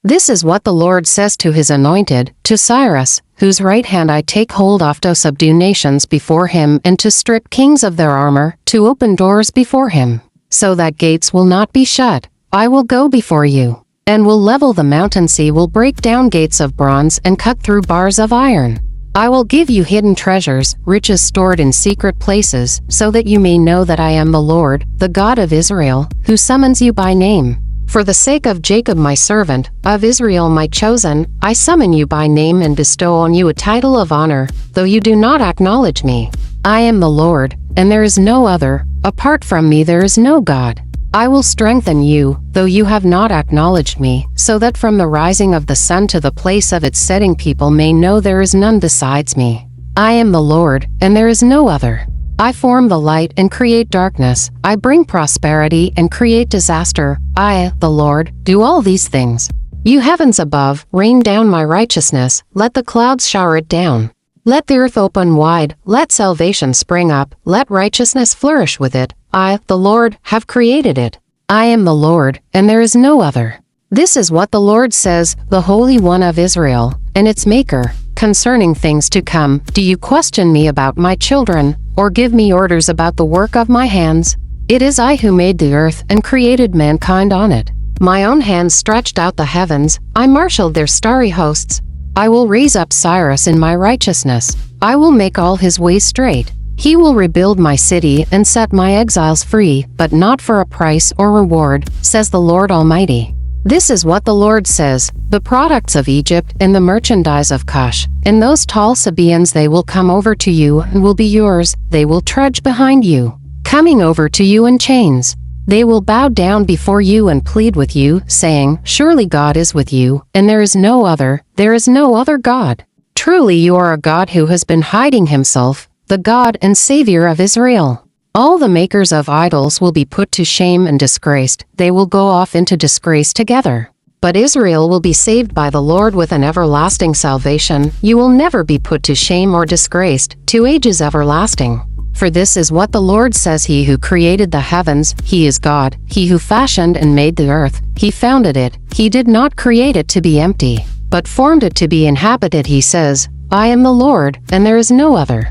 This is what the Lord says to his anointed, to Cyrus, whose right hand I take hold of to subdue nations before him and to strip kings of their armor, to open doors before him, so that gates will not be shut. I will go before you, and will level the mountain sea, will break down gates of bronze and cut through bars of iron. I will give you hidden treasures, riches stored in secret places, so that you may know that I am the Lord, the God of Israel, who summons you by name. For the sake of Jacob my servant, of Israel my chosen, I summon you by name and bestow on you a title of honor, though you do not acknowledge me. I am the Lord, and there is no other. Apart from me there is no God. I will strengthen you, though you have not acknowledged me, so that from the rising of the sun to the place of its setting people may know there is none besides me. I am the Lord, and there is no other. I form the light and create darkness. I bring prosperity and create disaster. I, the Lord, do all these things. You heavens above, rain down my righteousness. Let the clouds shower it down. Let the earth open wide. Let salvation spring up. Let righteousness flourish with it. I, the Lord, have created it. I am the Lord, and there is no other. This is what the Lord says, the Holy One of Israel, and its Maker, concerning things to come. Do you question me about my children, or give me orders about the work of my hands? It is I who made the earth and created mankind on it. My own hands stretched out the heavens. I marshaled their starry hosts. I will raise up Cyrus in my righteousness. I will make all his ways straight. He will rebuild my city and set my exiles free, but not for a price or reward, says the Lord Almighty. This is what the Lord says, the products of Egypt and the merchandise of Cush, and those tall Sabaeans, they will come over to you and will be yours. They will trudge behind you, coming over to you in chains. They will bow down before you and plead with you, saying, surely God is with you, and there is no other God. Truly you are a God who has been hiding himself, the God and Savior of Israel. All the makers of idols will be put to shame and disgraced. They will go off into disgrace together. But Israel will be saved by the Lord with an everlasting salvation. You will never be put to shame or disgraced, to ages everlasting. For this is what the Lord says, he who created the heavens, he is God. He who fashioned and made the earth, he founded it. He did not create it to be empty, but formed it to be inhabited. He says, I am the Lord, and there is no other.